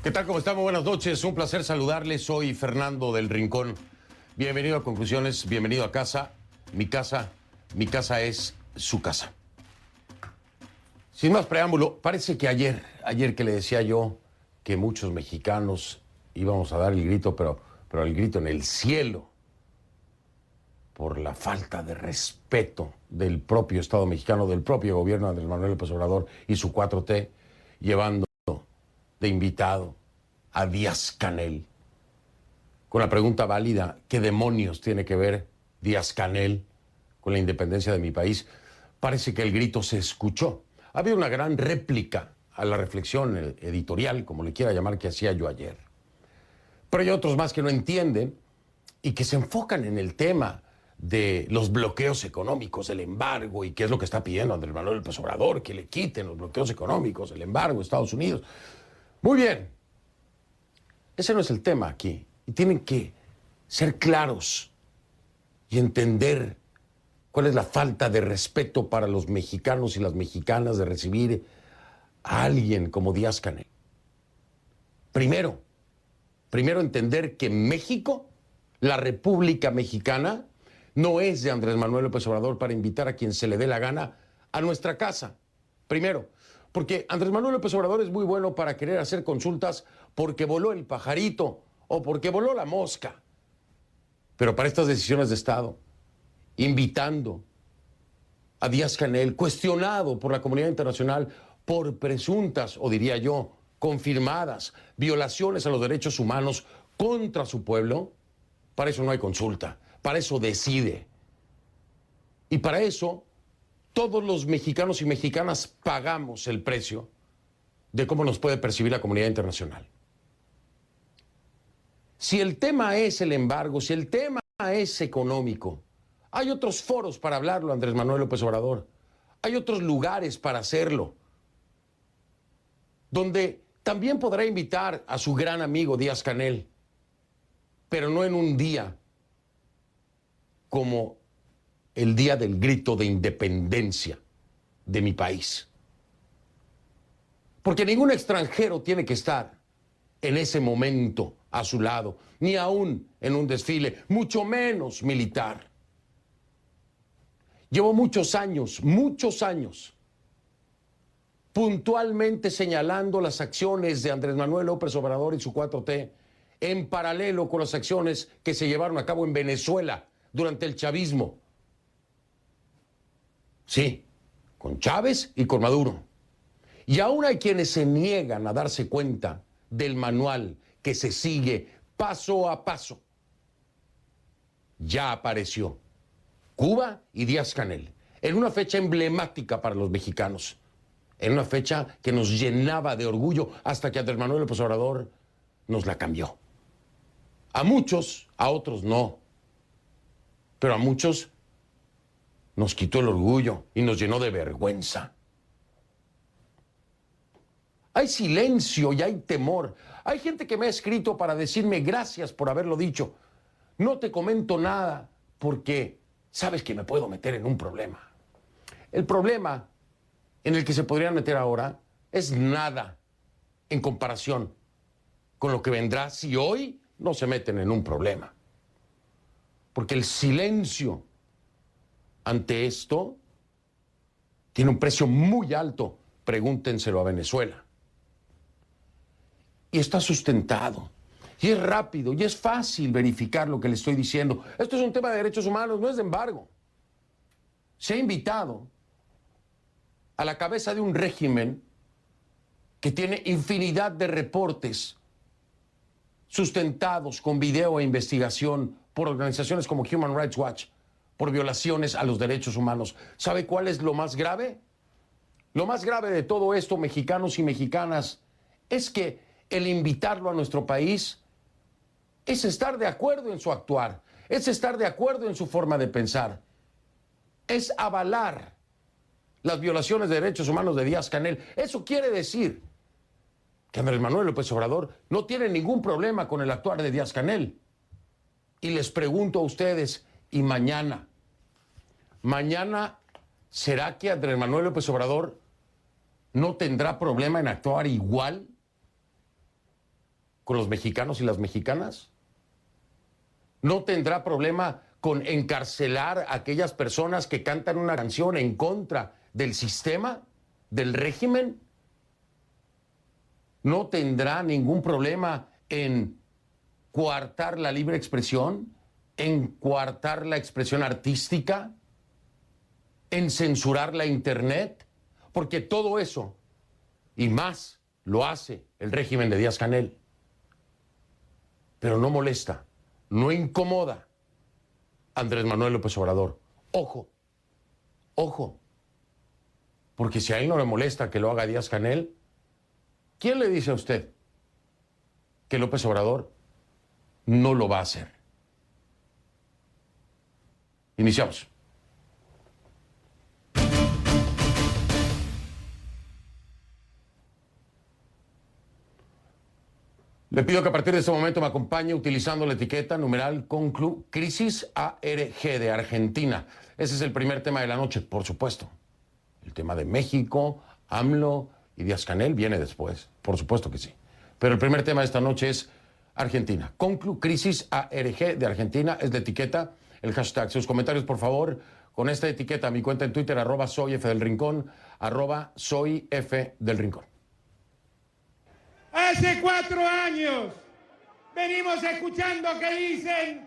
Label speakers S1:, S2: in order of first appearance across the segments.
S1: ¿Qué tal? ¿Cómo estamos? Buenas noches. Un placer saludarles. Soy Fernando del Rincón. Bienvenido a Conclusiones, bienvenido a casa. Mi casa es su casa. Sin más preámbulo, parece que ayer que le decía yo que muchos mexicanos íbamos a dar el grito, pero el grito en el cielo, por la falta de respeto del propio Estado mexicano, del propio gobierno de Andrés Manuel López Obrador y su 4T, llevando de invitado a Díaz-Canel, con la pregunta válida: ¿qué demonios tiene que ver Díaz-Canel con la independencia de mi país? Parece que el grito se escuchó. Había una gran réplica a la reflexión editorial, como le quiera llamar, que hacía yo ayer. Pero hay otros más que no entienden y que se enfocan en el tema de los bloqueos económicos, el embargo, y qué es lo que está pidiendo Andrés Manuel López Obrador, que le quiten los bloqueos económicos, el embargo, Estados Unidos. Muy bien, ese no es el tema aquí. Y tienen que ser claros y entender cuál es la falta de respeto para los mexicanos y las mexicanas de recibir a alguien como Díaz-Canel. Primero entender que México, la República Mexicana, no es de Andrés Manuel López Obrador para invitar a quien se le dé la gana a nuestra casa. Primero, porque Andrés Manuel López Obrador es muy bueno para querer hacer consultas porque voló el pajarito o porque voló la mosca. Pero para estas decisiones de Estado, invitando a Díaz-Canel, cuestionado por la comunidad internacional por presuntas, o diría yo, confirmadas violaciones a los derechos humanos contra su pueblo, para eso no hay consulta, para eso decide. Y para eso todos los mexicanos y mexicanas pagamos el precio de cómo nos puede percibir la comunidad internacional. Si el tema es el embargo, si el tema es económico, hay otros foros para hablarlo, Andrés Manuel López Obrador. Hay otros lugares para hacerlo, donde también podrá invitar a su gran amigo Díaz-Canel, pero no en un día como el día del grito de independencia de mi país. Porque ningún extranjero tiene que estar en ese momento a su lado, ni aún en un desfile, mucho menos militar. Llevo muchos años, puntualmente señalando las acciones de Andrés Manuel López Obrador y su 4T en paralelo con las acciones que se llevaron a cabo en Venezuela durante el chavismo. Sí, con Chávez y con Maduro. Y aún hay quienes se niegan a darse cuenta del manual que se sigue paso a paso. Ya apareció Cuba y Díaz-Canel en una fecha emblemática para los mexicanos, en una fecha que nos llenaba de orgullo hasta que Andrés Manuel López Obrador nos la cambió. A muchos, a otros no, pero a muchos nos quitó el orgullo y nos llenó de vergüenza. Hay silencio y hay temor. Hay gente que me ha escrito para decirme gracias por haberlo dicho. No te comento nada porque sabes que me puedo meter en un problema. El problema en el que se podrían meter ahora es nada en comparación con lo que vendrá si hoy no se meten en un problema. Porque el silencio ante esto tiene un precio muy alto. Pregúntenselo a Venezuela. Y está sustentado. Y es rápido y es fácil verificar lo que le estoy diciendo. Esto es un tema de derechos humanos, no es de embargo. Se ha invitado a la cabeza de un régimen que tiene infinidad de reportes sustentados con video e investigación por organizaciones como Human Rights Watch por violaciones a los derechos humanos. ¿Sabe cuál es lo más grave? Lo más grave de todo esto, mexicanos y mexicanas, es que el invitarlo a nuestro país es estar de acuerdo en su actuar, es estar de acuerdo en su forma de pensar, es avalar las violaciones de derechos humanos de Díaz-Canel. Eso quiere decir que Andrés Manuel López Obrador no tiene ningún problema con el actuar de Díaz-Canel. Y les pregunto a ustedes, ¿y mañana? ¿Mañana será que Andrés Manuel López Obrador no tendrá problema en actuar igual? con los mexicanos y las mexicanas? ¿No tendrá problema con encarcelar a aquellas personas que cantan una canción en contra del sistema, del régimen? ¿No tendrá ningún problema en coartar la libre expresión, en coartar la expresión artística, en censurar la internet? Porque todo eso y más lo hace el régimen de Díaz-Canel. Pero no molesta, no incomoda a Andrés Manuel López Obrador. Ojo, ojo, porque si a él no le molesta que lo haga Díaz-Canel, ¿quién le dice a usted que López Obrador no lo va a hacer? Iniciamos. Le pido que a partir de este momento me acompañe utilizando la etiqueta numeral conclu crisis ARG de Argentina. Ese es el primer tema de la noche, por supuesto. El tema de México, AMLO y Díaz-Canel viene después, por supuesto que sí. Pero el primer tema de esta noche es Argentina. Conclu crisis ARG de Argentina es la etiqueta, el hashtag. Sus comentarios, por favor, con esta etiqueta. Mi cuenta en Twitter, @soyfdelrincón, @soyfdelrincón.
S2: Hace 4 años venimos escuchando que dicen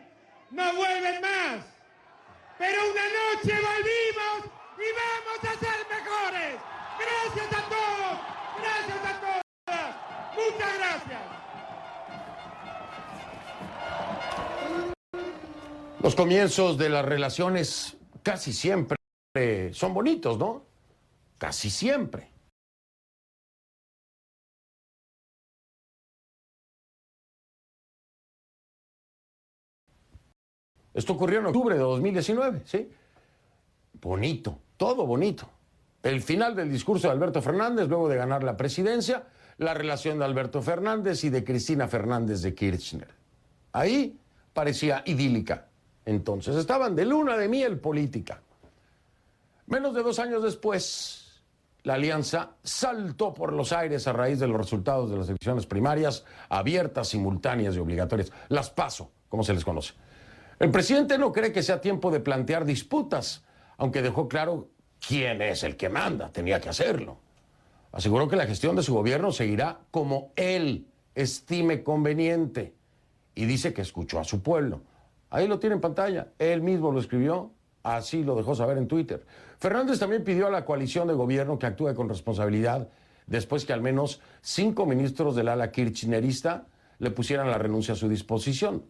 S2: no vuelven más, pero una noche volvimos y vamos a ser mejores. Gracias a todos, gracias a todas, muchas gracias.
S1: Los comienzos de las relaciones casi siempre son bonitos, ¿no? Casi siempre. Esto ocurrió en octubre de 2019, ¿sí? Bonito, todo bonito. El final del discurso de Alberto Fernández, luego de ganar la presidencia, la relación de Alberto Fernández y de Cristina Fernández de Kirchner. Ahí parecía idílica. Entonces estaban de luna de miel política. Menos de 2 años después, la alianza saltó por los aires a raíz de los resultados de las elecciones primarias, abiertas, simultáneas y obligatorias. Las PASO, como se les conoce. El presidente no cree que sea tiempo de plantear disputas, aunque dejó claro quién es el que manda, tenía que hacerlo. Aseguró que la gestión de su gobierno seguirá como él estime conveniente y dice que escuchó a su pueblo. Ahí lo tiene en pantalla, él mismo lo escribió, así lo dejó saber en Twitter. Fernández también pidió a la coalición de gobierno que actúe con responsabilidad después que al menos 5 ministros del ala kirchnerista le pusieran la renuncia a su disposición.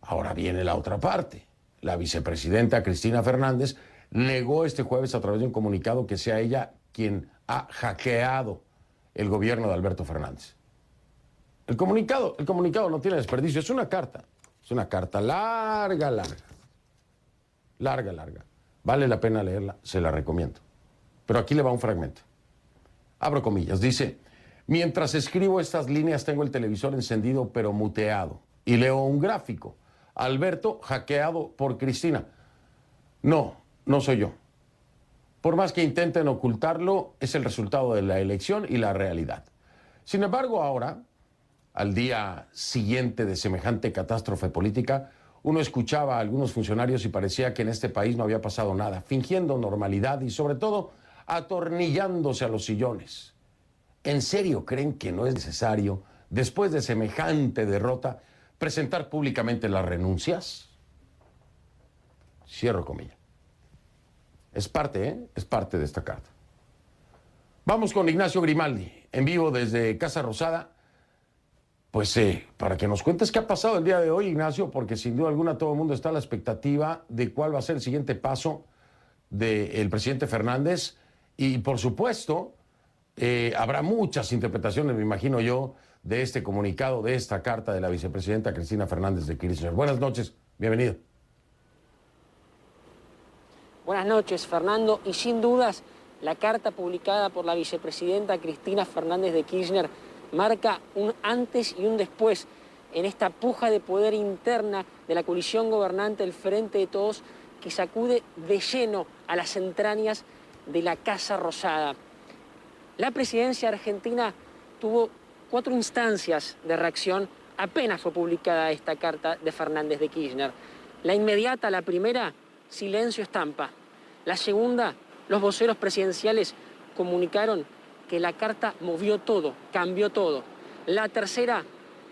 S1: Ahora viene la otra parte. La vicepresidenta Cristina Fernández negó este jueves a través de un comunicado que sea ella quien ha hackeado el gobierno de Alberto Fernández. El comunicado no tiene desperdicio, es una carta larga. Vale la pena leerla, se la recomiendo. Pero aquí le va un fragmento. Abro comillas, dice: mientras escribo estas líneas tengo el televisor encendido pero muteado y leo un gráfico. Alberto hackeado por Cristina. No soy yo. Por más que intenten ocultarlo, es el resultado de la elección y la realidad. Sin embargo, ahora, al día siguiente de semejante catástrofe política, uno escuchaba a algunos funcionarios y parecía que en este país no había pasado nada, fingiendo normalidad y sobre todo atornillándose a los sillones. ¿En serio creen que no es necesario, después de semejante derrota, presentar públicamente las renuncias? Cierro comillas. Es parte de esta carta. Vamos con Ignacio Grimaldi, en vivo desde Casa Rosada. Pues para que nos cuentes qué ha pasado el día de hoy, Ignacio, porque sin duda alguna todo el mundo está a la expectativa de cuál va a ser el siguiente paso del presidente Fernández. Y por supuesto, habrá muchas interpretaciones, me imagino yo, de este comunicado, de esta carta de la vicepresidenta Cristina Fernández de Kirchner. Buenas noches, bienvenido.
S3: Buenas noches, Fernando. Y sin dudas, la carta publicada por la vicepresidenta Cristina Fernández de Kirchner marca un antes y un después en esta puja de poder interna de la coalición gobernante, el Frente de Todos, que sacude de lleno a las entrañas de la Casa Rosada. La presidencia argentina tuvo 4 instancias de reacción apenas fue publicada esta carta de Fernández de Kirchner. La inmediata, la primera, silencio estampa. La segunda, los voceros presidenciales comunicaron que la carta movió todo, cambió todo. La tercera,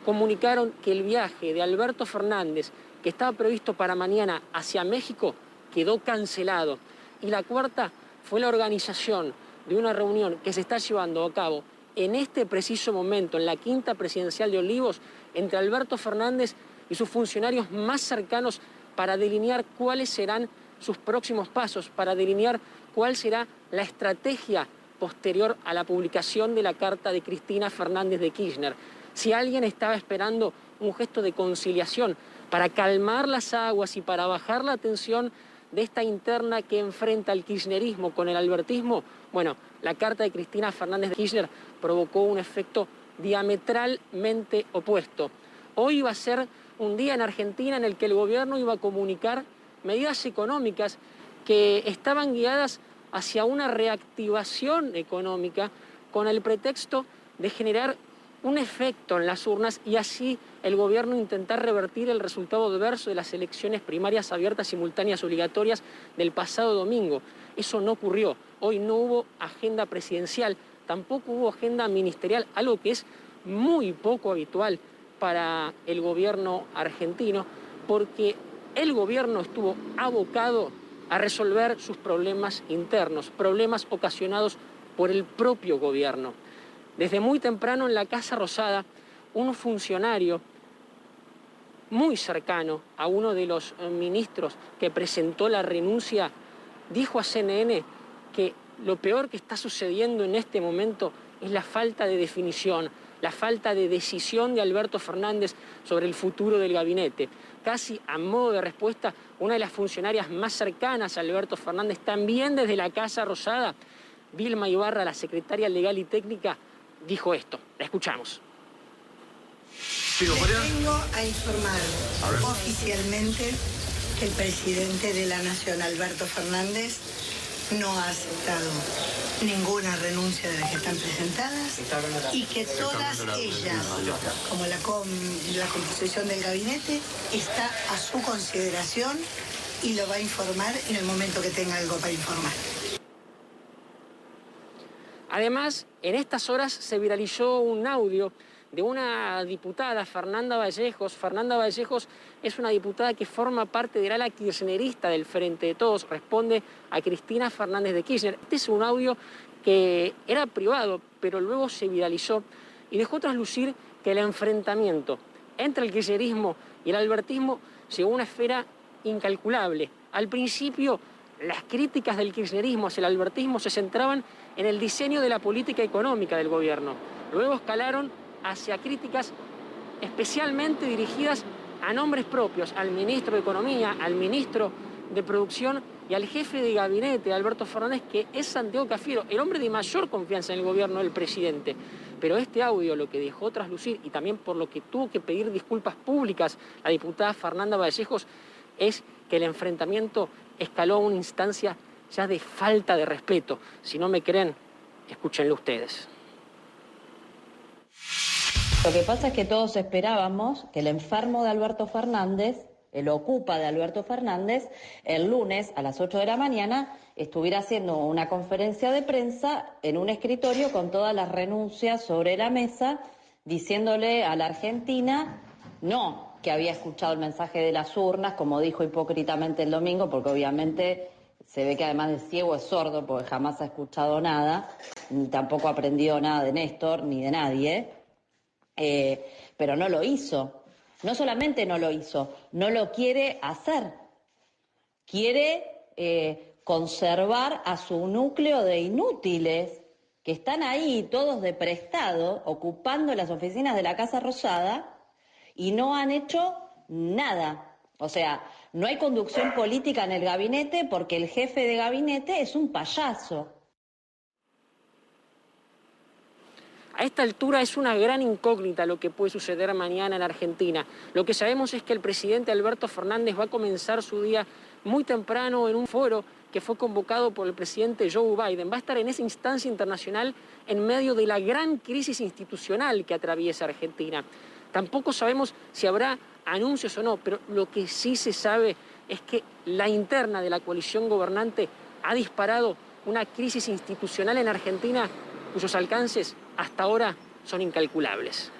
S3: comunicaron que el viaje de Alberto Fernández, que estaba previsto para mañana hacia México, quedó cancelado. Y la cuarta fue la organización de una reunión que se está llevando a cabo en este preciso momento, en la quinta presidencial de Olivos, entre Alberto Fernández y sus funcionarios más cercanos para delinear cuáles serán sus próximos pasos, para delinear cuál será la estrategia posterior a la publicación de la carta de Cristina Fernández de Kirchner. Si alguien estaba esperando un gesto de conciliación para calmar las aguas y para bajar la tensión de esta interna que enfrenta el kirchnerismo con el albertismo, bueno, la carta de Cristina Fernández de Kirchner provocó un efecto diametralmente opuesto. Hoy iba a ser un día en Argentina en el que el gobierno iba a comunicar medidas económicas que estaban guiadas hacia una reactivación económica con el pretexto de generar un efecto en las urnas y así el gobierno intentar revertir el resultado adverso de las elecciones primarias abiertas, simultáneas, obligatorias del pasado domingo. Eso no ocurrió. Hoy no hubo agenda presidencial, tampoco hubo agenda ministerial, algo que es muy poco habitual para el gobierno argentino, porque el gobierno estuvo abocado a resolver sus problemas internos, problemas ocasionados por el propio gobierno. Desde muy temprano en la Casa Rosada, un funcionario muy cercano a uno de los ministros que presentó la renuncia dijo a CNN que lo peor que está sucediendo en este momento es la falta de definición, la falta de decisión de Alberto Fernández sobre el futuro del gabinete. Casi a modo de respuesta, una de las funcionarias más cercanas a Alberto Fernández, también desde la Casa Rosada, Vilma Ibarra, la secretaria legal y técnica, dijo esto. La escuchamos.
S4: Vengo a informar oficialmente que el presidente de la Nación, Alberto Fernández, no ha aceptado ninguna renuncia de las que están presentadas y que todas ellas, como la composición del gabinete, está a su consideración y lo va a informar en el momento que tenga algo para informar.
S3: Además, en estas horas se viralizó un audio de una diputada, Fernanda Vallejos. Fernanda Vallejos es una diputada que forma parte del ala kirchnerista del Frente de Todos, responde a Cristina Fernández de Kirchner. Este es un audio que era privado, pero luego se viralizó y dejó traslucir que el enfrentamiento entre el kirchnerismo y el albertismo llegó a una esfera incalculable. Al principio, las críticas del kirchnerismo hacia el albertismo se centraban en el diseño de la política económica del gobierno. Luego escalaron hacia críticas especialmente dirigidas a nombres propios, al ministro de Economía, al ministro de Producción y al jefe de gabinete, Alberto Fernández, que es Santiago Cafiero, el hombre de mayor confianza en el gobierno del presidente. Pero este audio lo que dejó traslucir, y también por lo que tuvo que pedir disculpas públicas la diputada Fernanda Vallejos, es que el enfrentamiento escaló a una instancia ya de falta de respeto. Si no me creen, escúchenlo ustedes.
S5: Lo que pasa es que todos esperábamos que el enfermo de Alberto Fernández, el ocupa de Alberto Fernández, el lunes a las 8 de la mañana estuviera haciendo una conferencia de prensa en un escritorio con todas las renuncias sobre la mesa, diciéndole a la Argentina no que había escuchado el mensaje de las urnas, como dijo hipócritamente el domingo, porque obviamente se ve que además de ciego es sordo, porque jamás ha escuchado nada, ni tampoco ha aprendido nada de Néstor, ni de nadie, pero no lo hizo. No solamente no lo hizo, no lo quiere hacer. Quiere conservar a su núcleo de inútiles que están ahí todos de prestado, ocupando las oficinas de la Casa Rosada y no han hecho nada. O sea, no hay conducción política en el gabinete porque el jefe de gabinete es un payaso.
S3: A esta altura es una gran incógnita lo que puede suceder mañana en Argentina. Lo que sabemos es que el presidente Alberto Fernández va a comenzar su día muy temprano en un foro que fue convocado por el presidente Joe Biden, va a estar en esa instancia internacional en medio de la gran crisis institucional que atraviesa Argentina. Tampoco sabemos si habrá anuncios o no, pero lo que sí se sabe es que la interna de la coalición gobernante ha disparado una crisis institucional en Argentina cuyos alcances hasta ahora son incalculables.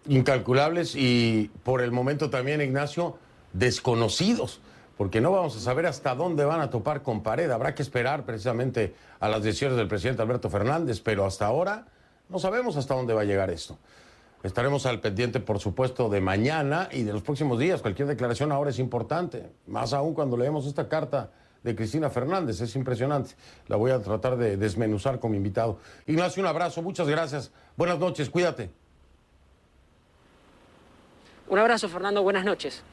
S1: Incalculables y por el momento también, Ignacio, desconocidos, porque no vamos a saber hasta dónde van a topar con pared. Habrá que esperar precisamente a las decisiones del presidente Alberto Fernández, pero hasta ahora no sabemos hasta dónde va a llegar esto. Estaremos al pendiente, por supuesto, de mañana y de los próximos días. Cualquier declaración ahora es importante, más aún cuando leemos esta carta de Cristina Fernández. Es impresionante. La voy a tratar de desmenuzar con mi invitado. Ignacio, un abrazo, muchas gracias. Buenas noches, cuídate.
S3: Un abrazo, Fernando, buenas noches.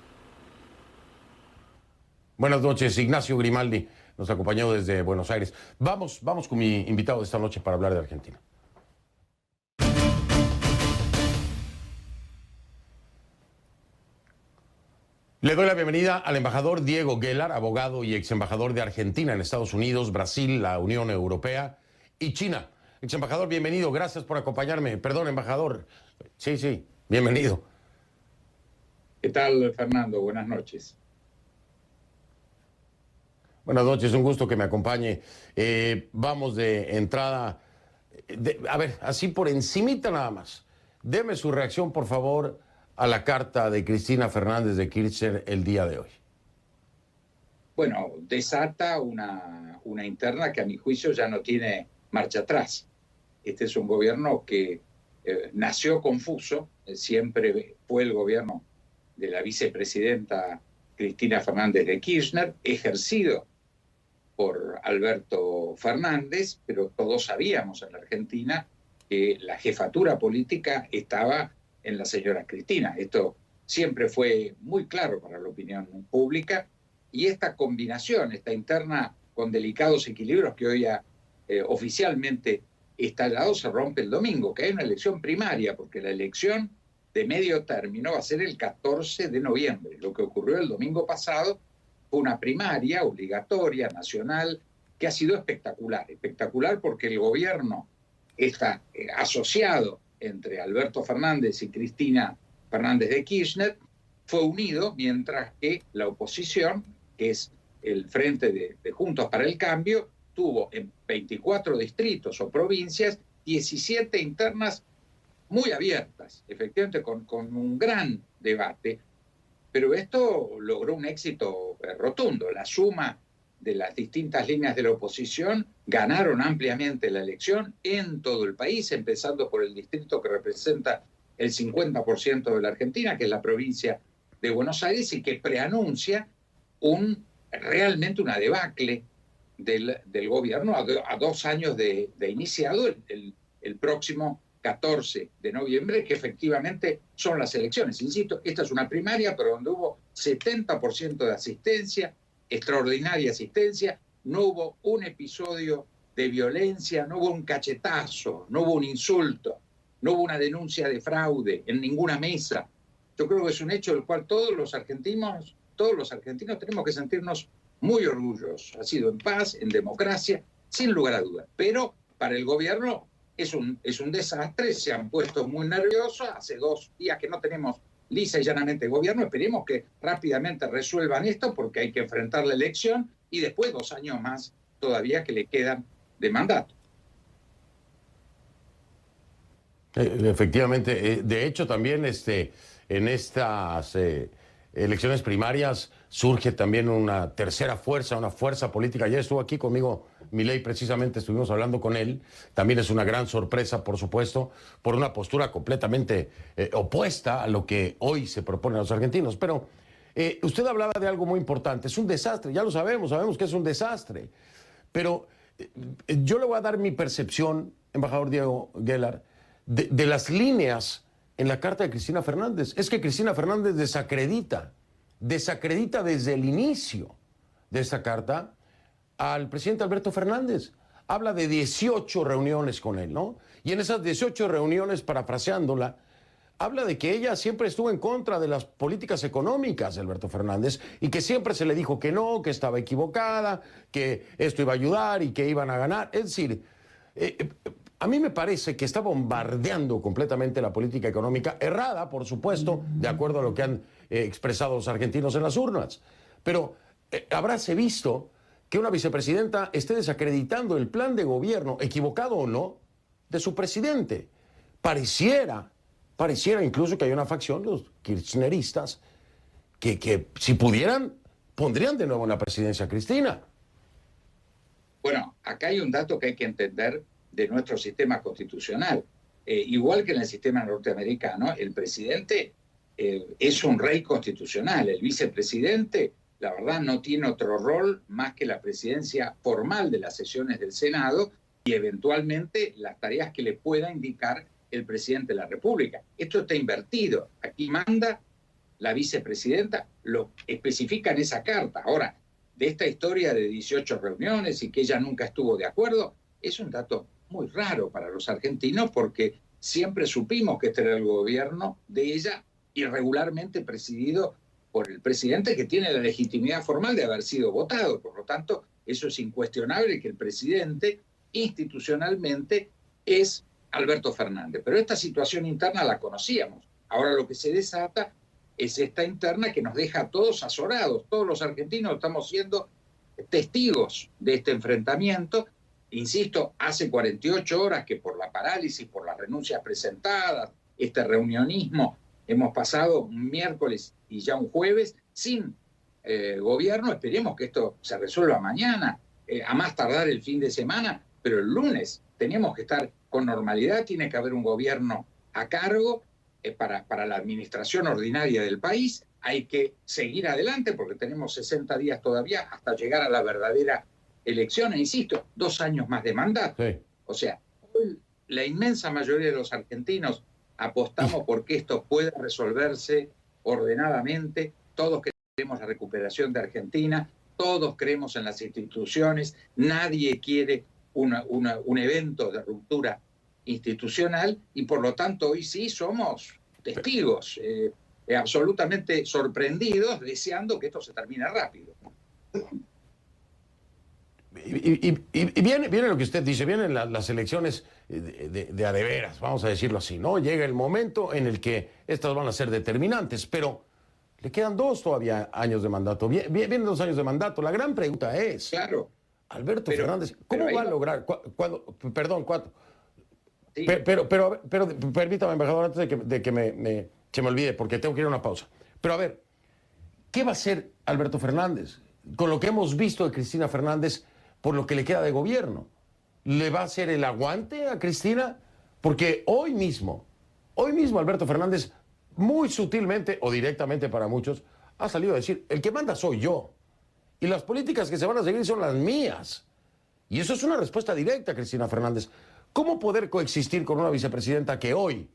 S1: Buenas noches, Ignacio Grimaldi nos acompañó desde Buenos Aires. Vamos con mi invitado de esta noche para hablar de Argentina. Le doy la bienvenida al embajador Diego Guelar, abogado y ex embajador de Argentina en Estados Unidos, Brasil, la Unión Europea y China. Ex embajador, bienvenido, gracias por acompañarme. Perdón, embajador. Sí, bienvenido.
S6: ¿Qué tal, Fernando? Buenas noches.
S1: Buenas noches, un gusto que me acompañe. Vamos de entrada, a ver, así por encimita nada más. Deme su reacción, por favor, a la carta de Cristina Fernández de Kirchner el día de hoy.
S6: Bueno, desata una interna que a mi juicio ya no tiene marcha atrás. Este es un gobierno que nació confuso, siempre fue el gobierno de la vicepresidenta Cristina Fernández de Kirchner, ejercido por Alberto Fernández, pero todos sabíamos en la Argentina que la jefatura política estaba en la señora Cristina. Esto siempre fue muy claro para la opinión pública, y esta combinación, esta interna con delicados equilibrios que hoy ha oficialmente estallado, se rompe el domingo, que hay una elección primaria, porque la elección de medio término va a ser el 14 de noviembre. Lo que ocurrió el domingo pasado fue una primaria obligatoria, nacional, que ha sido espectacular. Espectacular porque el gobierno está asociado entre Alberto Fernández y Cristina Fernández de Kirchner, fue unido, mientras que la oposición, que es el Frente de Juntos para el Cambio, tuvo en 24 distritos o provincias 17 internas muy abiertas, efectivamente con un gran debate, pero esto logró un éxito rotundo. La suma de las distintas líneas de la oposición ganaron ampliamente la elección en todo el país, empezando por el distrito que representa el 50% de la Argentina, que es la provincia de Buenos Aires, y que preanuncia realmente una debacle del gobierno a 2 años de iniciado, el próximo 14 de noviembre, que efectivamente son las elecciones. Insisto, esta es una primaria, pero donde hubo 70% de asistencia, extraordinaria asistencia, no hubo un episodio de violencia, no hubo un cachetazo, no hubo un insulto, no hubo una denuncia de fraude en ninguna mesa. Yo creo que es un hecho del cual todos los argentinos tenemos que sentirnos muy orgullosos. Ha sido en paz, en democracia, sin lugar a dudas. Pero para el gobierno es un desastre, se han puesto muy nerviosos. Hace 2 días que no tenemos lisa y llanamente gobierno. Esperemos que rápidamente resuelvan esto, porque hay que enfrentar la elección y después 2 años más todavía que le quedan de mandato.
S1: Efectivamente, de hecho también en estas elecciones primarias surge también una tercera fuerza, una fuerza política. Ayer estuvo aquí conmigo Milei, precisamente estuvimos hablando con él. También es una gran sorpresa, por supuesto, por una postura completamente opuesta a lo que hoy se propone a los argentinos. Pero usted hablaba de algo muy importante. Es un desastre, ya lo sabemos que es un desastre. Pero yo le voy a dar mi percepción, embajador Diego Guelar, de las líneas en la carta de Cristina Fernández. Es que Cristina Fernández desacredita desde el inicio de esta carta al presidente Alberto Fernández. Habla de 18 reuniones con él, ¿no? Y en esas 18 reuniones, parafraseándola, habla de que ella siempre estuvo en contra de las políticas económicas de Alberto Fernández y que siempre se le dijo que no, que estaba equivocada, que esto iba a ayudar y que iban a ganar. Es decir, a mí me parece que está bombardeando completamente la política económica, errada, por supuesto, de acuerdo a lo que han expresado los argentinos en las urnas. Pero habráse visto que una vicepresidenta esté desacreditando el plan de gobierno, equivocado o no, de su presidente. Pareciera incluso que hay una facción, los kirchneristas, que si pudieran, pondrían de nuevo en la presidencia a Cristina.
S6: Bueno, acá hay un dato que hay que entender de nuestro sistema constitucional. Igual que en el sistema norteamericano, el presidente es un rey constitucional. El vicepresidente, la verdad, no tiene otro rol más que la presidencia formal de las sesiones del Senado y eventualmente las tareas que le pueda indicar el presidente de la República. Esto está invertido. Aquí manda la vicepresidenta, lo especifica en esa carta. Ahora, de esta historia de 18 reuniones y que ella nunca estuvo de acuerdo, es un dato muy raro para los argentinos porque siempre supimos que este era el gobierno de ella irregularmente presidido por el presidente que tiene la legitimidad formal de haber sido votado. Por lo tanto, eso es incuestionable que el presidente institucionalmente es Alberto Fernández. Pero esta situación interna la conocíamos. Ahora lo que se desata es esta interna que nos deja a todos azorados. Todos los argentinos estamos siendo testigos de este enfrentamiento. Insisto, hace 48 horas que por la parálisis, por las renuncias presentadas, este reunionismo, hemos pasado un miércoles y ya un jueves sin gobierno. Esperemos que esto se resuelva mañana, a más tardar el fin de semana, pero el lunes tenemos que estar con normalidad, tiene que haber un gobierno a cargo para la administración ordinaria del país. Hay que seguir adelante porque tenemos 60 días todavía hasta llegar a la verdadera elección. E insisto, 2 años más de mandato. Sí. O sea, hoy la inmensa mayoría de los argentinos apostamos por que esto pueda resolverse ordenadamente. Todos queremos la recuperación de Argentina, todos creemos en las instituciones, nadie quiere un evento de ruptura institucional y por lo tanto hoy sí somos testigos absolutamente sorprendidos, deseando que esto se termine rápido.
S1: Y viene lo que usted dice, vienen las elecciones de a de veras, vamos a decirlo así, ¿no? Llega el momento en el que estas van a ser determinantes, pero le quedan todavía años de mandato. Vienen 2 años de mandato. La gran pregunta es,
S6: claro,
S1: Alberto Fernández, ¿cómo va a lograr? Perdón, ¿cuánto?
S6: Sí.
S1: Pero permítame, embajador, antes de que se me olvide, porque tengo que ir a una pausa. Pero a ver, ¿qué va a hacer Alberto Fernández? Con lo que hemos visto de Cristina Fernández, por lo que le queda de gobierno, ¿le va a hacer el aguante a Cristina? Porque hoy mismo Alberto Fernández, muy sutilmente o directamente para muchos, ha salido a decir, el que manda soy yo. Y las políticas que se van a seguir son las mías. Y eso es una respuesta directa a Cristina Fernández. ¿Cómo poder coexistir con una vicepresidenta que hoy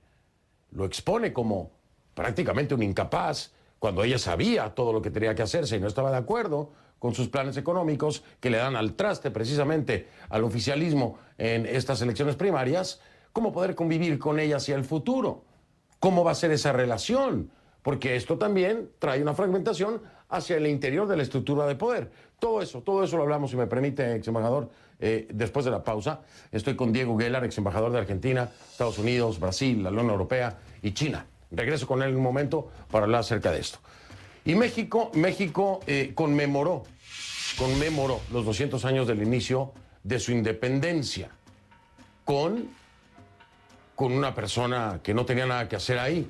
S1: lo expone como prácticamente un incapaz, cuando ella sabía todo lo que tenía que hacerse y no estaba de acuerdo con sus planes económicos que le dan al traste precisamente al oficialismo en estas elecciones primarias? ¿Cómo poder convivir con ella hacia el futuro? ¿Cómo va a ser esa relación? Porque esto también trae una fragmentación hacia el interior de la estructura de poder. Todo eso lo hablamos, si me permite, ex embajador, después de la pausa. Estoy con Diego Guelar, ex embajador de Argentina, Estados Unidos, Brasil, la Unión Europea y China. Regreso con él en un momento para hablar acerca de esto. Y México conmemoró los 200 años del inicio de su independencia con una persona que no tenía nada que hacer ahí,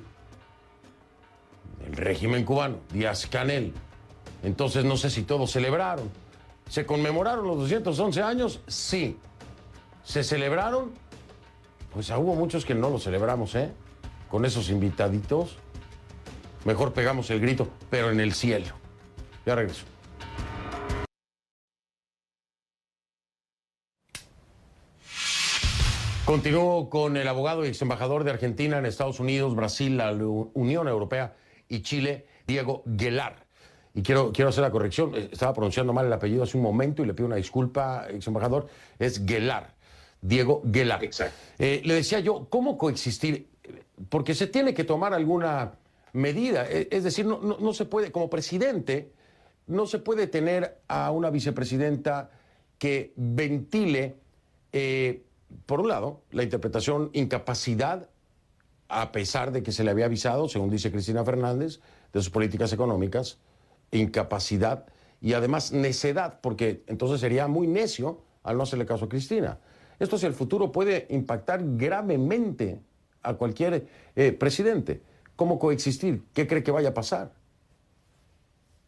S1: el régimen cubano, Díaz-Canel. Entonces no sé si todos celebraron. ¿Se conmemoraron los 211 años? Sí. ¿Se celebraron? Pues hubo muchos que no lo celebramos, ¿eh? Con esos invitaditos. Mejor pegamos el grito, pero en el cielo. Ya regreso. Continúo con el abogado y ex embajador de Argentina en Estados Unidos, Brasil, la Unión Europea y Chile, Diego Guelar. Y quiero hacer la corrección, estaba pronunciando mal el apellido hace un momento y le pido una disculpa, ex embajador, es Guelar, Diego Guelar.
S6: Exacto.
S1: Le decía yo, ¿cómo coexistir? porque se tiene que tomar alguna medida. Es decir, no se puede, como presidente, no se puede tener a una vicepresidenta que ventile, por un lado, la interpretación incapacidad, a pesar de que se le había avisado, según dice Cristina Fernández, de sus políticas económicas, incapacidad y además necedad, porque entonces sería muy necio al no hacerle caso a Cristina. Esto hacia el futuro puede impactar gravemente a cualquier presidente. ¿Cómo coexistir? ¿Qué cree que vaya a pasar?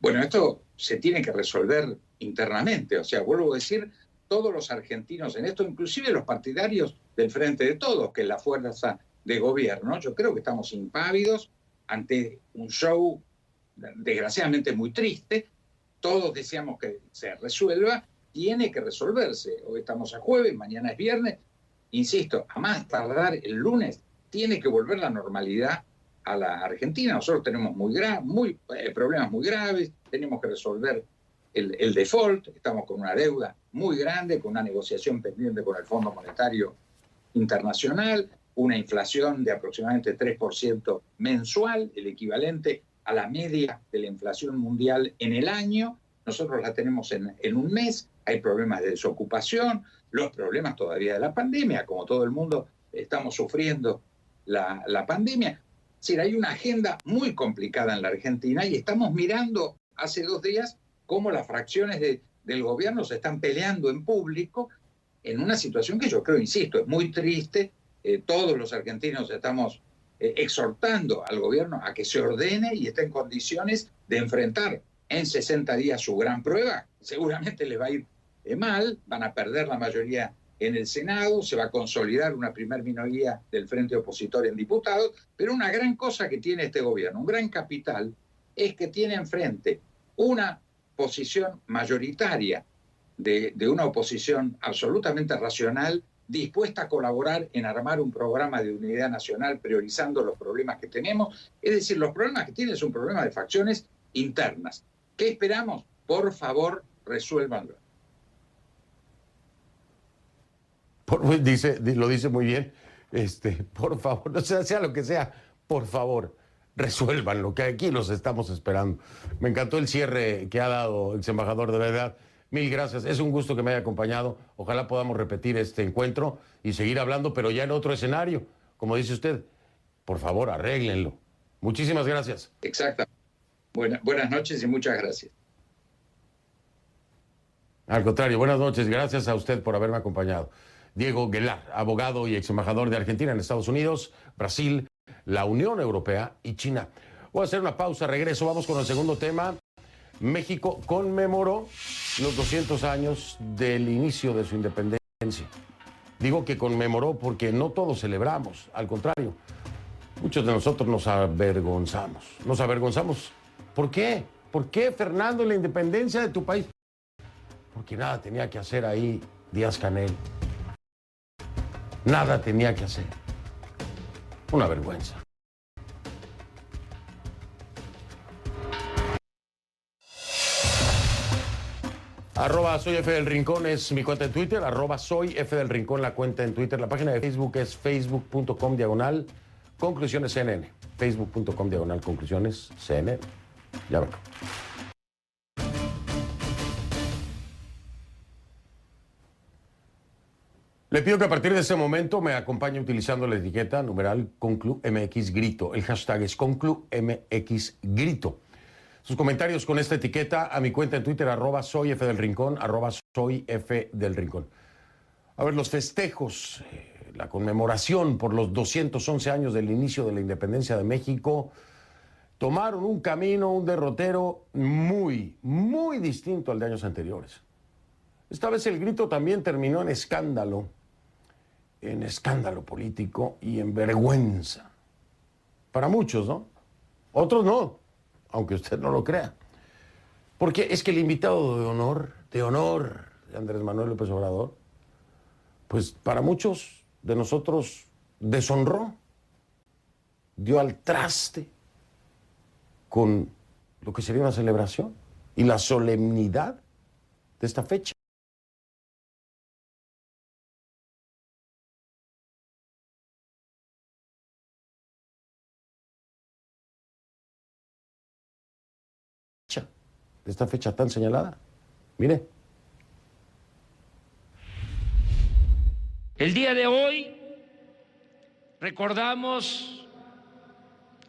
S6: Bueno, esto se tiene que resolver internamente. O sea, vuelvo a decir, todos los argentinos en esto, inclusive los partidarios del Frente de Todos, que es la fuerza de gobierno, yo creo que estamos impávidos ante un show desgraciadamente muy triste. Todos deseamos que se resuelva, tiene que resolverse. Hoy estamos a jueves, mañana es viernes. Insisto, a más tardar el lunes, tiene que volver la normalidad a la Argentina. Nosotros tenemos problemas muy graves, tenemos que resolver el default, estamos con una deuda muy grande, con una negociación pendiente con el Fondo Monetario Internacional, una inflación de aproximadamente 3% mensual, el equivalente a la media de la inflación mundial en el año. Nosotros la tenemos en un mes, hay problemas de desocupación, los problemas todavía de la pandemia, como todo el mundo estamos sufriendo la pandemia. Es decir, hay una agenda muy complicada en la Argentina y estamos mirando hace 2 días cómo las fracciones del gobierno se están peleando en público en una situación que yo creo, insisto, es muy triste. Todos los argentinos estamos exhortando al gobierno a que se ordene y esté en condiciones de enfrentar en 60 días su gran prueba. Seguramente les va a ir mal, van a perder la mayoría en el Senado, se va a consolidar una primer minoría del frente opositor en diputados, pero una gran cosa que tiene este gobierno, un gran capital, es que tiene enfrente una posición mayoritaria de una oposición absolutamente racional, dispuesta a colaborar en armar un programa de unidad nacional priorizando los problemas que tenemos. Es decir, los problemas que tiene es un problema de facciones internas. ¿Qué esperamos? Por favor, resuélvanlo.
S1: Lo dice muy bien. Por favor, no sea lo que sea, por favor, resuélvanlo, que aquí los estamos esperando. Me encantó el cierre que ha dado ex embajador, de verdad. Mil gracias, es un gusto que me haya acompañado. Ojalá podamos repetir este encuentro y seguir hablando, pero ya en otro escenario. Como dice usted, por favor, arréglenlo. Muchísimas gracias.
S6: Exacto. Buenas noches y muchas gracias.
S1: Al contrario, buenas noches. Gracias a usted por haberme acompañado. Diego Guelar, abogado y ex embajador de Argentina en Estados Unidos, Brasil, la Unión Europea y China. Voy a hacer una pausa, regreso. Vamos con el segundo tema. México conmemoró los 200 años del inicio de su independencia. Digo que conmemoró porque no todos celebramos, al contrario, muchos de nosotros nos avergonzamos. Nos avergonzamos. ¿Por qué? ¿Por qué, Fernando, la independencia de tu país? Porque nada tenía que hacer ahí Díaz-Canel. Nada tenía que hacer. Una vergüenza. @soy F del Rincón es mi cuenta en Twitter, @soy F del Rincón la cuenta en Twitter. La página de Facebook es facebook.com/conclusiones CNN. Facebook.com/conclusiones CNN. Ya vengo. Le pido que a partir de este momento me acompañe utilizando la etiqueta numeral ConcluMXGrito. El hashtag es ConcluMXGrito. Sus comentarios con esta etiqueta a mi cuenta en Twitter, @soy F del Rincón, @soy F del Rincón. A ver, los festejos, la conmemoración por los 211 años del inicio de la independencia de México, tomaron un camino, un derrotero muy, muy distinto al de años anteriores. Esta vez el grito también terminó en escándalo político y en vergüenza. Para muchos, ¿no? Otros no, aunque usted no lo crea. Porque es que el invitado de honor de Andrés Manuel López Obrador, pues para muchos de nosotros deshonró, dio al traste con lo que sería una celebración y la solemnidad de esta fecha. esta fecha tan señalada. Mire.
S7: El día de hoy recordamos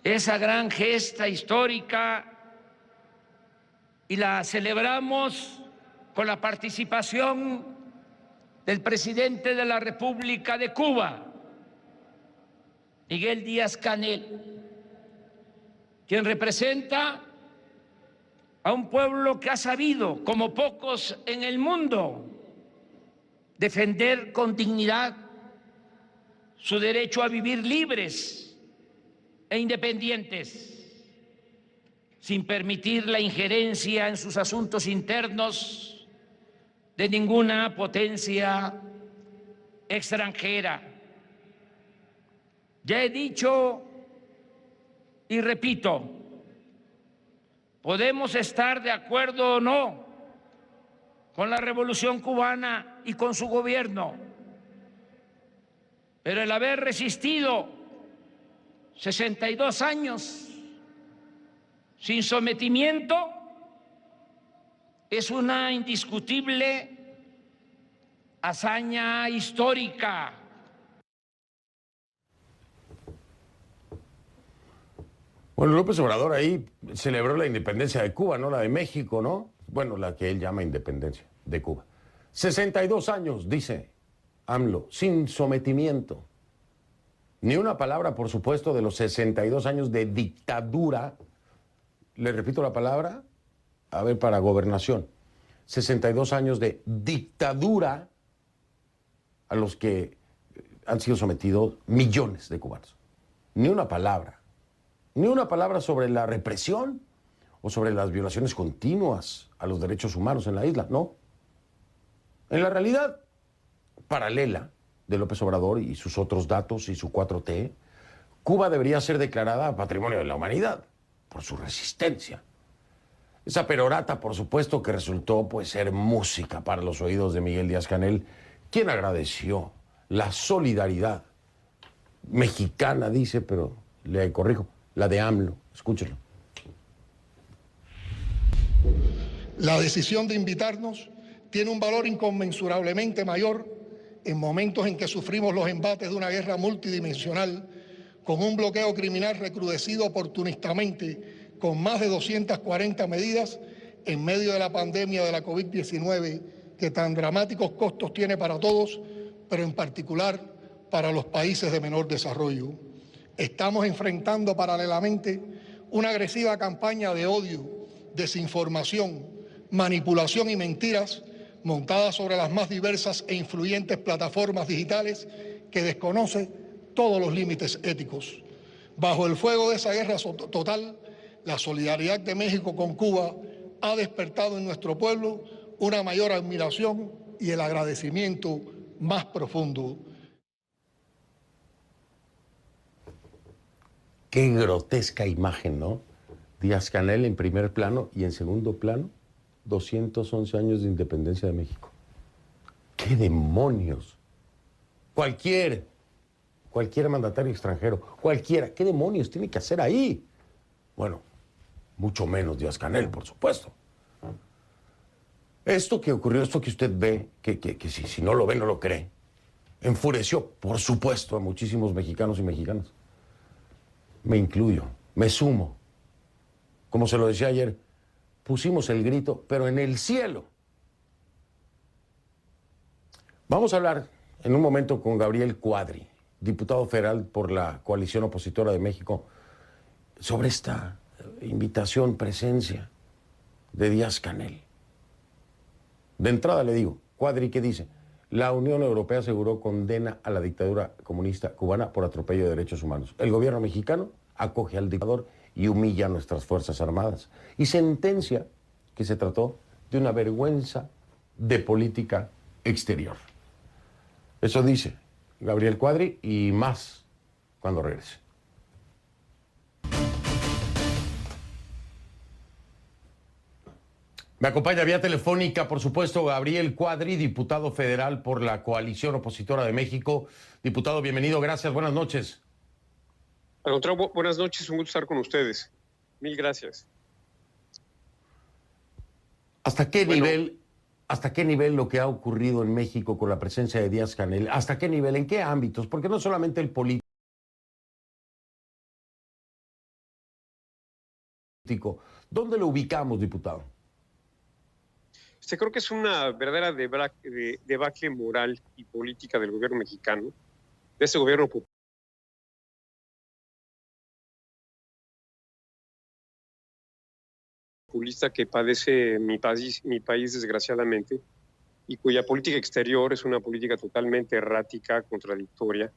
S7: esa gran gesta histórica y la celebramos con la participación del presidente de la República de Cuba, Miguel Díaz-Canel, quien representa a un pueblo que ha sabido, como pocos en el mundo, defender con dignidad su derecho a vivir libres e independientes, sin permitir la injerencia en sus asuntos internos de ninguna potencia extranjera. Ya he dicho y repito, podemos estar de acuerdo o no con la Revolución Cubana y con su gobierno, pero el haber resistido 62 años sin sometimiento es una indiscutible hazaña histórica.
S1: Bueno, López Obrador ahí celebró la independencia de Cuba, no la de México, ¿no? Bueno, la que él llama independencia de Cuba. 62 años, dice AMLO, sin sometimiento. Ni una palabra, por supuesto, de los 62 años de dictadura. Le repito la palabra, a ver, para gobernación. 62 años de dictadura a los que han sido sometidos millones de cubanos. Ni una palabra. Ni una palabra sobre la represión o sobre las violaciones continuas a los derechos humanos en la isla, no. En la realidad paralela de López Obrador y sus otros datos y su 4T, Cuba debería ser declarada Patrimonio de la Humanidad por su resistencia. Esa perorata, por supuesto, que resultó pues ser música para los oídos de Miguel Díaz-Canel, quien agradeció la solidaridad mexicana, dice, pero le corrijo, la de AMLO. Escúchelo.
S8: La decisión de invitarnos tiene un valor inconmensurablemente mayor en momentos en que sufrimos los embates de una guerra multidimensional con un bloqueo criminal recrudecido oportunistamente con más de 240 medidas en medio de la pandemia de la COVID-19 que tan dramáticos costos tiene para todos, pero en particular para los países de menor desarrollo. Estamos enfrentando paralelamente una agresiva campaña de odio, desinformación, manipulación y mentiras montada sobre las más diversas e influyentes plataformas digitales que desconoce todos los límites éticos. Bajo el fuego de esa guerra total, la solidaridad de México con Cuba ha despertado en nuestro pueblo una mayor admiración y el agradecimiento más profundo.
S1: Qué grotesca imagen, ¿no? Díaz-Canel en primer plano y en segundo plano, 211 años de independencia de México. ¡Qué demonios! Cualquier mandatario extranjero, cualquiera, ¿qué demonios tiene que hacer ahí? Bueno, mucho menos Díaz-Canel, por supuesto. Esto que ocurrió, esto que usted ve, que si no lo ve, no lo cree, enfureció, por supuesto, a muchísimos mexicanos y mexicanas. Me incluyo, me sumo. Como se lo decía ayer, pusimos el grito, pero en el cielo. Vamos a hablar en un momento con Gabriel Cuadri, diputado federal por la coalición opositora de México, sobre esta invitación, presencia de Díaz-Canel. De entrada le digo, Cuadri, ¿qué dice? La Unión Europea aseguró condena a la dictadura comunista cubana por atropello de derechos humanos. El gobierno mexicano acoge al dictador y humilla a nuestras Fuerzas Armadas. Y sentencia que se trató de una vergüenza de política exterior. Eso dice Gabriel Cuadri y más cuando regrese. Me acompaña vía telefónica, por supuesto, Gabriel Cuadri, diputado federal por la coalición opositora de México. Diputado, bienvenido, gracias, buenas noches.
S9: Al contrario, buenas noches, un gusto estar con ustedes. Mil gracias.
S1: ¿Hasta qué nivel lo que ha ocurrido en México con la presencia de Díaz-Canel? ¿Hasta qué nivel? ¿En qué ámbitos? Porque no solamente el político. ¿Dónde lo ubicamos, diputado?
S9: Creo que es una verdadera debacle moral y política del gobierno mexicano, de ese gobierno populista que padece mi país desgraciadamente, y cuya política exterior es una política totalmente errática, contradictoria,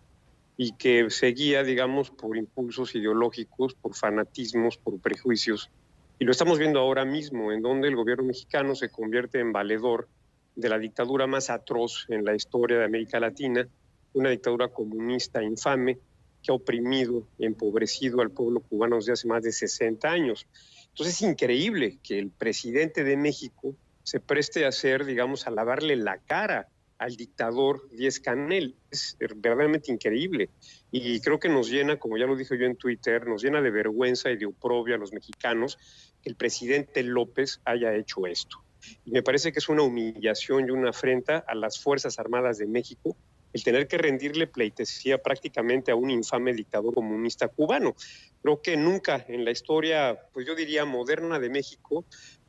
S9: y que se guía, digamos, por impulsos ideológicos, por fanatismos, por prejuicios. Y lo estamos viendo ahora mismo, en donde el gobierno mexicano se convierte en valedor de la dictadura más atroz en la historia de América Latina, una dictadura comunista infame que ha oprimido y empobrecido al pueblo cubano desde hace más de 60 años. Entonces es increíble que el presidente de México se preste a hacer, digamos, a lavarle la cara al dictador Díaz-Canel. Es verdaderamente increíble. Y creo que nos llena, como ya lo dije yo en Twitter, nos llena de vergüenza y de oprobio a los mexicanos que el presidente López haya hecho esto. Y me parece que es una humillación y una afrenta a las Fuerzas Armadas de México el tener que rendirle pleitesía prácticamente a un infame dictador comunista cubano. Creo que nunca en la historia, pues yo diría moderna de México,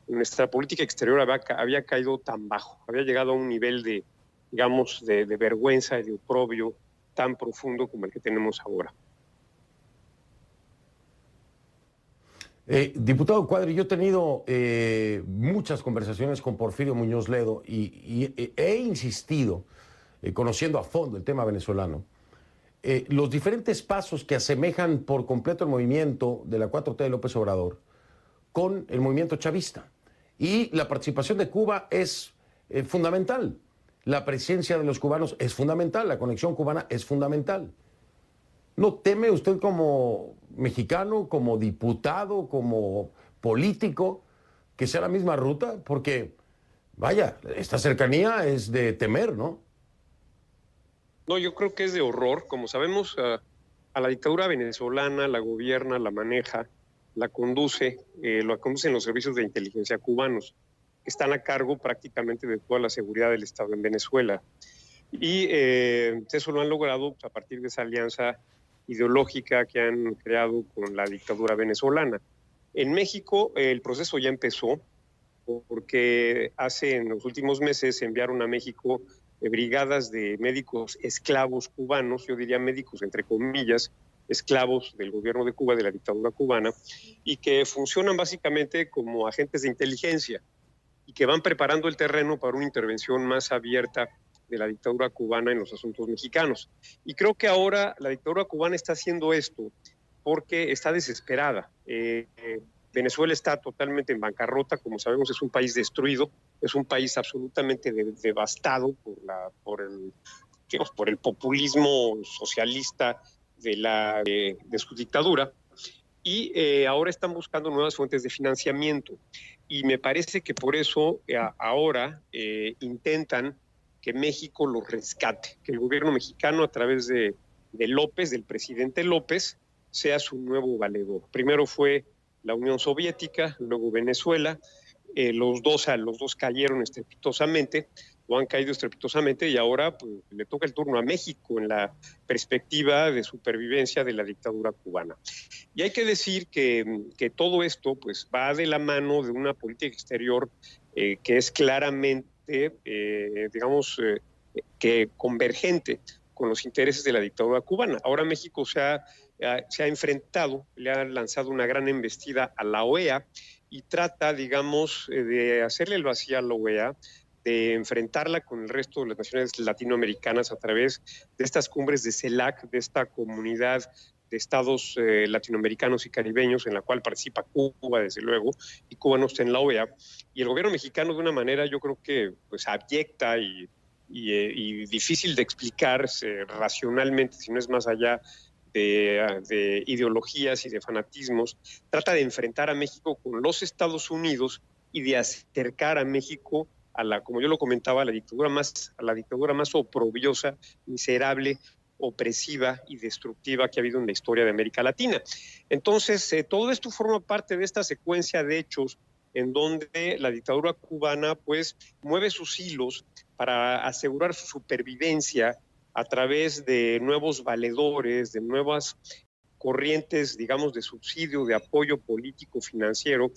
S9: nuestra política exterior había caído tan bajo, había llegado a un nivel de, digamos, de vergüenza y de oprobio tan profundo como el que tenemos ahora.
S1: Diputado Cuadri, yo he tenido muchas conversaciones con Porfirio Muñoz Ledo y he insistido, conociendo a fondo el tema venezolano, los diferentes pasos que asemejan por completo el movimiento de la 4T de López Obrador con el movimiento chavista. Y la participación de Cuba es fundamental. La presencia de los cubanos es fundamental, la conexión cubana es fundamental. ¿No teme usted como mexicano, como diputado, como político, que sea la misma ruta? Porque, vaya, esta cercanía es de temer, ¿no?
S9: No, yo creo que es de horror. Como sabemos, a la dictadura venezolana la gobierna, la maneja, la conducen los servicios de inteligencia cubanos, que están a cargo prácticamente de toda la seguridad del Estado en Venezuela. Y eso lo han logrado a partir de esa alianza ideológica que han creado con la dictadura venezolana. En México el proceso ya empezó, porque en los últimos meses enviaron a México brigadas de médicos esclavos cubanos, yo diría médicos entre comillas, esclavos del gobierno de Cuba, de la dictadura cubana, y que funcionan básicamente como agentes de inteligencia y que van preparando el terreno para una intervención más abierta de la dictadura cubana en los asuntos mexicanos. Y creo que ahora la dictadura cubana está haciendo esto porque está desesperada. Venezuela está totalmente en bancarrota, como sabemos es un país destruido, es un país absolutamente devastado por el populismo socialista de su dictadura, y ahora están buscando nuevas fuentes de financiamiento. Y me parece que por eso ahora intentan que México los rescate, que el gobierno mexicano a través de López, del presidente López, sea su nuevo valedor. Primero fue la Unión Soviética, luego Venezuela, los dos cayeron estrepitosamente, o han caído estrepitosamente, y ahora pues, le toca el turno a México en la perspectiva de supervivencia de la dictadura cubana. Y hay que decir que todo esto pues, va de la mano de una política exterior que es claramente que convergente con los intereses de la dictadura cubana. Ahora México se ha enfrentado, le ha lanzado una gran embestida a la OEA y trata, digamos, de hacerle el vacío a la OEA, de enfrentarla con el resto de las naciones latinoamericanas a través de estas cumbres de CELAC, de esta comunidad de estados latinoamericanos y caribeños en la cual participa Cuba, desde luego, y Cuba no está en la OEA. Y el gobierno mexicano, de una manera, yo creo que pues, abyecta y difícil de explicarse racionalmente, si no es más allá de ideologías y de fanatismos, trata de enfrentar a México con los Estados Unidos y de acercar a México como yo lo comentaba, a la dictadura más oprobiosa, miserable, opresiva y destructiva que ha habido en la historia de América Latina. Entonces, todo esto forma parte de esta secuencia de hechos en donde la dictadura cubana pues mueve sus hilos para asegurar su supervivencia a través de nuevos valedores, de nuevas corrientes, digamos, de subsidio, de apoyo político, financiero,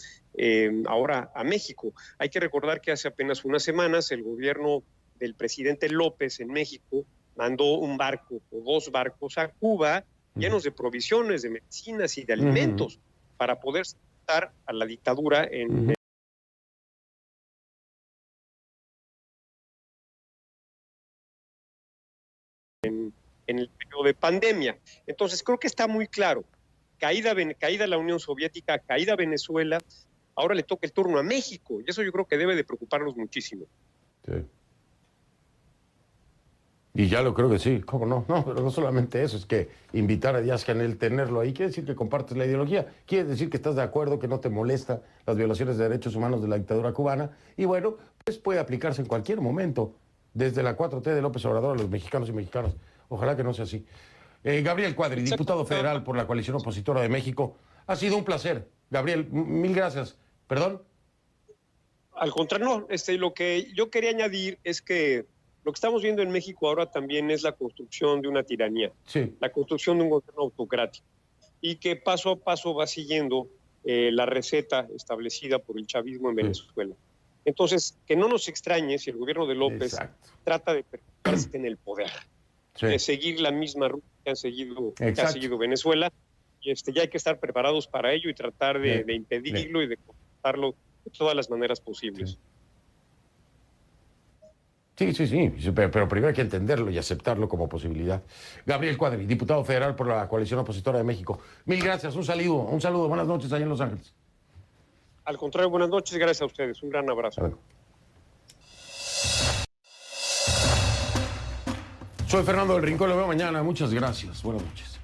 S9: ahora a México. Hay que recordar que hace apenas unas semanas el gobierno del presidente López en México mandó un barco o 2 barcos a Cuba llenos de provisiones, de medicinas y de alimentos para poder soportar a la dictadura en el periodo de pandemia. Entonces creo que está muy claro, caída la Unión Soviética, caída Venezuela, ahora le toca el turno a México, y eso yo creo que debe de preocuparnos muchísimo.
S1: Sí. Y ya lo creo que sí, ¿cómo no? No, pero no solamente eso, es que invitar a Díaz-Canel, tenerlo ahí, quiere decir que compartes la ideología, quiere decir que estás de acuerdo, que no te molesta las violaciones de derechos humanos de la dictadura cubana, y bueno, pues puede aplicarse en cualquier momento, desde la 4T de López Obrador a los mexicanos y mexicanas. Ojalá que no sea así. Gabriel Cuadri, diputado federal por la coalición opositora de México, ha sido un placer. Gabriel, mil gracias. ¿Perdón?
S9: Al contrario, no, lo que yo quería añadir es que lo que estamos viendo en México ahora también es la construcción de una tiranía,
S1: sí,
S9: la construcción de un gobierno autocrático, y que paso a paso va siguiendo la receta establecida por el chavismo en Venezuela. Entonces, que no nos extrañe si el gobierno de López trata de perpetuarse en el poder, de seguir la misma ruta que ha seguido Venezuela, y ya hay que estar preparados para ello y tratar de impedirlo y de controlarlo de todas las maneras posibles.
S1: Sí, pero primero hay que entenderlo y aceptarlo como posibilidad. Gabriel Cuadri, diputado federal por la coalición opositora de México. Mil gracias, un saludo, buenas noches allá en Los Ángeles.
S9: Al contrario, buenas noches, gracias a ustedes, un gran abrazo.
S1: Soy Fernando del Rincón, lo veo mañana, muchas gracias, buenas noches.